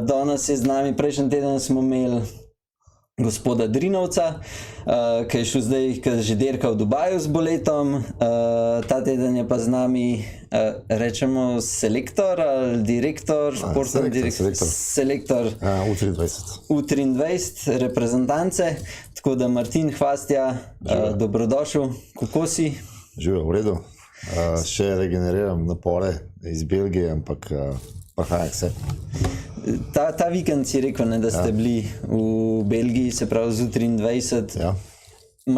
Danes je z nami, prejšnji teden smo imeli gospoda Drinovca, ki je šel zdaj, ki že dirka v Dubaju z Boletom. Ta teden je pa z nami, rečemo, selektor ali direktor, športni direktor. Selektor U23 reprezentance. Tako da Martin Hvastija, dobrodošel, kako si? Živijo, v redu. Še regeneriram napore iz Belgije, ampak prahaja vse. Ta vikend si rekel, ne, da ste bili v Belgiji, se pravi z U23. Ja.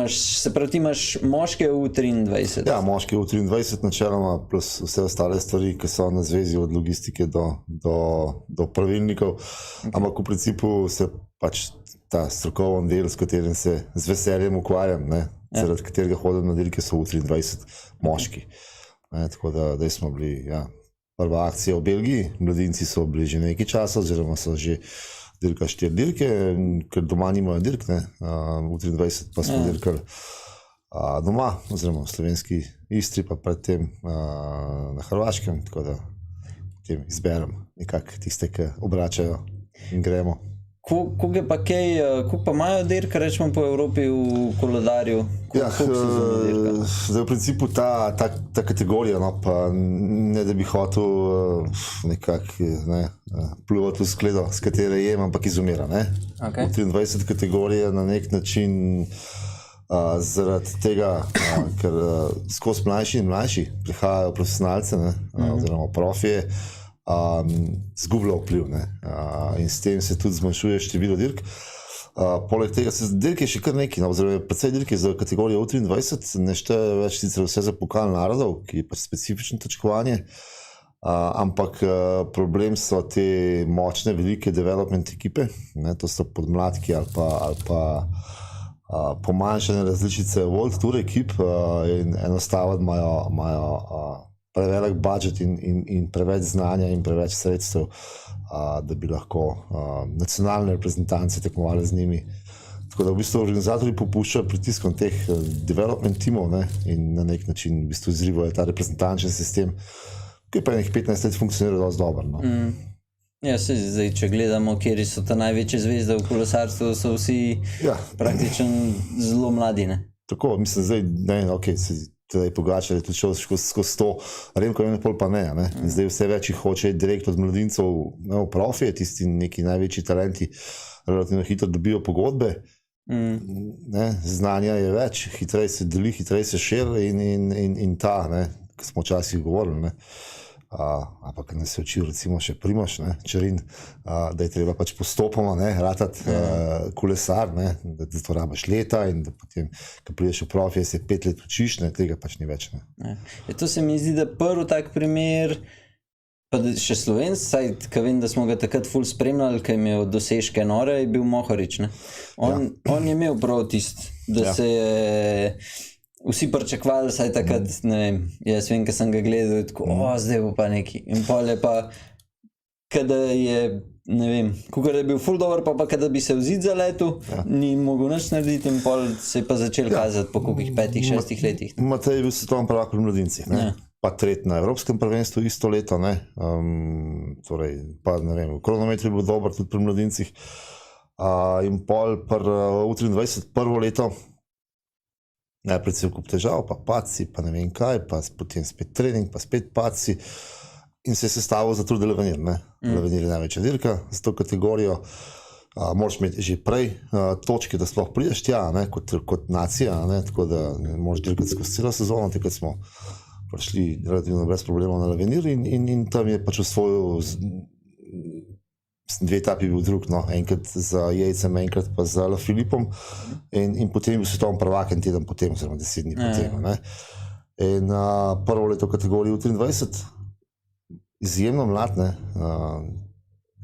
Se pravi, ti imaš moške U23? Ja, moške U23 načeloma, plus vse ostale stvari, ki so na zvezi od logistike do pravilnikov. Ampak v principu se pač ta strokoven del, s katerim se z veseljem ukvarjam, zaradi katerega hodim na dirke, so U23 moški. Tako da smo bili, prva akcija v Belgiji, mladinci so bili že nekaj časa, oziroma so že dirka 4 dirke, ker doma nimajo dirk, U23 pa smo dirkali doma, oziroma v slovenski Istri, pa predtem na Hrvaškem, tako da potem izberem nekako tiste, ki obračajo in gremo. Koliko pa imajo dirka, rečemo, po Evropi v koledarju? Zdaj v principu ta kategorija, pa ne da bi hotel nekako pljuvati v skledo, s katere jem, ampak izumira. Okay. 23 kategorija na nek način zaradi tega, ker skozi mlajši in mlajši prihajajo profesionalce, oziroma profije, zgublja vpliv, in s tem se tudi zmanjšuje število dirk. Poleg tega dirk je še kar nekaj, oziroma predvsej dirke za kategorijo U23, ne šteje več sicer vse za pokal narodov, ki je pač specifično točkovanje, ampak problem so te močne, velike development ekipe, to so podmladki ali pa pomanjšane različice World Tour ekip, in enostavno imajo prevelik budžet in preveč znanja in preveč sredstev, da bi lahko nacionalne reprezentance tekmovali z njimi. Tako da v bistvu organizatorji popuščajo pritiskom teh development timov in na nek način v bistvu izrivajo ta reprezentančen sistem, ki je pa nekaj 15 let funkcioniral dosti dobro. Ja, zdaj, če gledamo, kjer so ta največje zvezde v kolesarstvu, so vsi praktično zelo mladi. Tako, mislim, zdaj, Tadej Pogačar je tudi šel skozi to, Remko Evenepoel pa ne. Zdaj vse več jih hoče direkt od mladincev v profije, tisti neki največji talenti relativno hitro dobijo pogodbe. Znanja je več, hitreje se deli, hitreje se širi in ta, ki smo včasih govorili, ampak ne se učil recimo še Primož Čerin, da je treba pač postopoma ratati kolesar, da to rabiš leta in da potem, ko prideš v profije, se 5 let učiš, tega pač ni več. To se mi zdi, da prvi tak primer, pa še Slovenc, saj, ko vem, da smo ga takrat ful spremljali, ko je imel dosežke nore, je bil Mohorič. On je imel prav tist, da se je vsi pričakovali, saj takrat, ne vem, jaz vem, ko sem ga gledal, tako, zdaj bo pa neki. In pol je pa, kada je, ne vem, kukor je bil ful dober, pa kada bi se v zid zaletel, ni mogel nič narediti in pol se je pa začel kazati po kakih 5-6 letih. Matej je bil svetovni prvak pri mladincih, pa tretji na Evropskem prvenstvu isto leto, torej, pa ne vem, v kronometru je bil dober tudi pri mladincih, in pol v 23 prvo leto, najprej cel kup težav, pa padci, pa ne vem kaj, pa potem spet trening, pa spet padci in se je sestavil za Tour de l'Avenir. L'Avenir je največja dirka za to kategorijo, moraš imeti že prej točke, da sploh prideš tja, kot nacija, tako da moraš dirkati skozi celo sezono, takrat smo prišli relativno brez problemov na L'Avenir in tam je pač osvojil 2 etapi bil drug, enkrat za Jejcem, enkrat pa za Filipom in potem je bil svetovni prvak en teden potem, oziroma 10 dni potem. In prvo leto v kategoriji U23, izjemno mlad,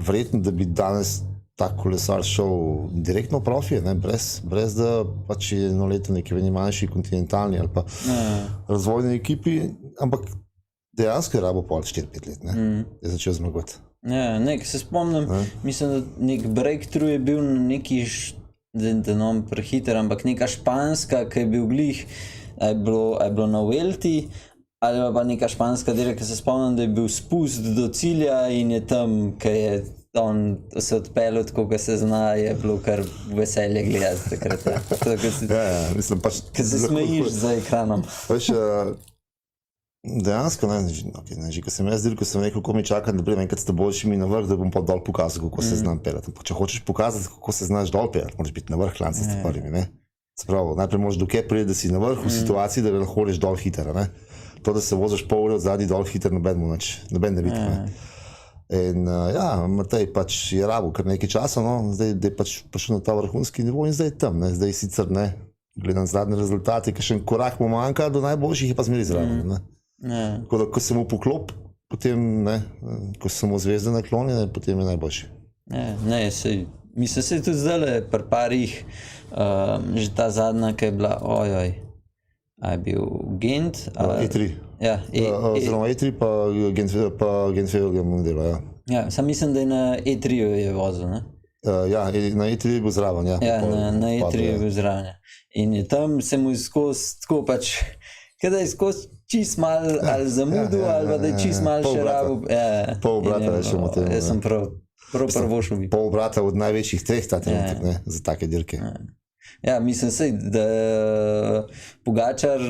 verjetno, da bi danes tak kolesar šel direktno v profije, brez da pač je eno leto neki manjši kontinentalni ali pa razvojni ekipi, ampak dejansko je rabo pol 4-5 let, je začel zmagovati. Ja, nekaj se spomnim, mislim, da nek breakthrough je bil na neki, da ne bom prehiter, ampak neka španska, ki je bil glih, je bilo na Vuelti, ali pa neka španska dirka, ki se spomnim, da je bil spust do cilja in je tam, ki je on se odpeljal tako, kot se zna, je bilo kar veselje gledati takrat. Ja. Tako, mislim, pač, ko se smejiš za ekranom. Pač, dejansko, že ko sem jaz zdaj, ko sem rekel, ko mi čakam, da pridem enkrat s boljšimi na vrh, da bom pa dol pokazal, kako se znam pelati. Če hočeš pokazati, kako se znaš dol pelati, moraš biti na vrh klanca s prvimi, ne? Spravo, najprej moraš dokaj priti, da si na vrhu v situaciji, da lahko hočeš dol hitro, ne? To, da se voziš pol ure od zadnji dol hitro, noben ne vidi, ne? In Matej pač je rabil kar nekaj časa, no, zdaj je pač prišel na ta vrhunski nivo in zdaj je tam, ne, zdaj sicer ne, gledam zadnje rezultate, kakšen korak mu manjka, do najboljših je pa zmeri zraven, ne. Tako da, ko se mu poklop, potem, ne, ko se mu zvezde nakloni, potem je najboljši. Ne, mislim, se tudi zdaj pri parih, že ta zadnja, ki je bila, a je bil Gent? E3. Ja, oziroma E3 pa Genfeld je mu delo, ja. Ja, sam mislim, da je na E3 je vozil, ne? Ja, na E3 je bil zraven, ja. Ja, na E3 je bil zraven, ja. In je tam se mu skozi, tako pač, kada je skozi čist mal ali zamudil, ali da je čist mal še rabil. Pol obrata rečemo temu. Jaz sem prav prvošel bi. Pol obrata od največjih treh ta trenutek, ne, za take dirke. Ja, mislim se, da Pogačar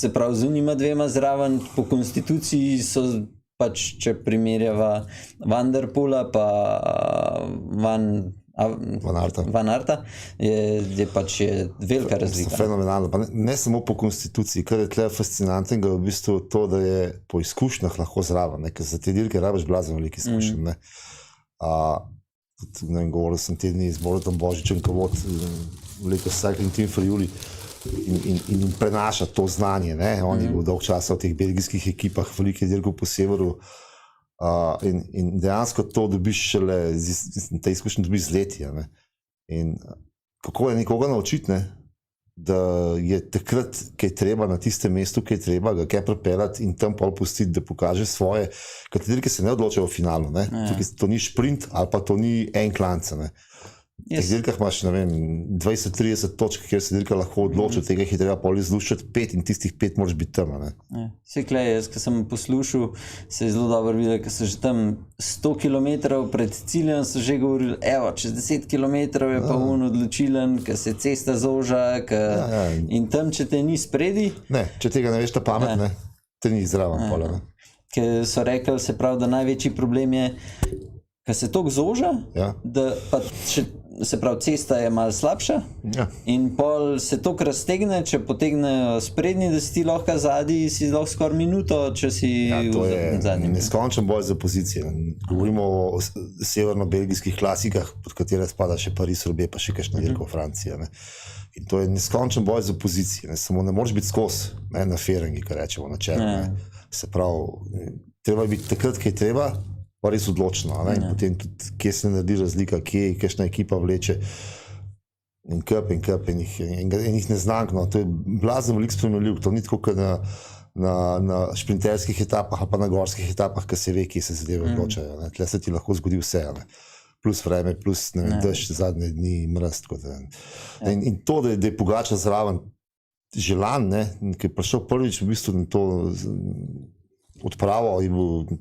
se prav z unima dvema zraven, po konstituciji so pač, če primerjava Van der Poela pa Van Aerta, je pač velika razlika. Fenomenalno, pa ne samo po konstituciji, kar je tle fascinantnega v bistvu to, da je po izkušnjah lahko zraven, ker za te dirke rabiš blazno veliko izkušenj, ne. Ne vem, govoril sem te dni z Borutom Božičem, ko vod Leko Cycling Team for Juli in prenaša to znanje, ne. On je bil dolg časa v teh belgijskih ekipah, veliko je dirkal po severu in dejansko to dobiš šele, te izkušnje dobiš z leti, ne. In kako je nekoga naučiti, ne, da je takrat, kaj je treba na tistem mestu, kaj je treba ga kaj prepeljati in tam pol pustiti, da pokaže svoje, ker te dirke se ne odločajo v finalu, ne. To ni šprint ali pa to ni en klanca, ne. V teh dirkah imaš, ne vem, 20-30 točk, kjer se dirka lahko odloči, tega jih je treba pol izluščati 5 in tistih 5 moraš biti tam, ne. Vse klej, jaz, ko sem poslušal, se je zelo dobro videl, ko so že tam 100 km pred ciljem so že govorili, evo, čez 10 km je pa on odločilen, ko se cesta zoža, in tam, če te ni spredi... Ne, če tega ne veš ta pamet, ne, te ni zraven pola, ne. Ker so rekli, se pravi, da največji problem je, ko se toliko zoža, da pa se pravi, cesta je malo slabša in pol se toliko raztegne, če potegnejo sprednji, da si ti lahko zadnji, si lahko skoraj minuto, če si v zadnjem. Neskončen boj za pozicije. Govorimo o severno-belgijskih klasikah, pod katere spada še Paris-Roubaix, pa še kakšna dirka v Franciji, ne. In to je neskončen boj za pozicije, ne. Samo ne moreš biti skozi, ne, na Ferengi, kar rečemo, na čelu, ne. Se pravi, treba biti takrat, kaj treba, pa res odločno, ne? In potem tudi, kje se naredi razlika, kje je kakšna ekipa vleče in jih neznank, no, to je blazno veliko spremenljiv, to ni tako, kot na šprinterskih etapah ali pa na gorskih etapah, ki se ve, kje se zadeve odločajo, ne, tle se ti lahko zgodi vse, ne, plus vreme, plus, ne vem, dež zadnje dni, mraz, tako da, in to, da je Pogačar zraven želan, ne, ki je prišel prvič v bistvu na to odpravo in bil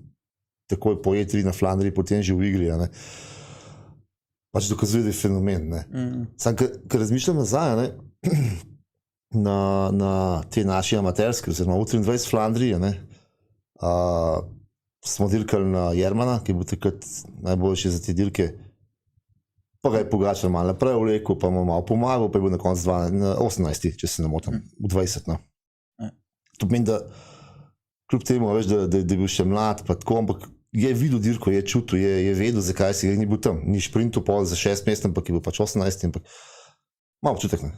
takoj po E3 na Flandriji, potem že v igri, ne. Pač dokazuje, da je fenomen, ne. Sam, ker razmišljam nazaj, ne, na te naši amaterski, oziroma U23 Flandriji, ne, smo dirkali na Jermana, ki je bil takrat najboljši za te dirke, pa ga je Pogačar malo naprej vlekel, pa mu malo pomagal, pa je bil na koncu 18, če se ne motim, v 20, no. To pomeni, da kljub temu, veš, da je bil še mlad, pa tako, ampak je videl dirko, je čutil, je vedel, zakaj si ga ni bil tam. Ni šprintu pol za 6 mest, ampak je bil pač 18, ampak malo občutek, ne.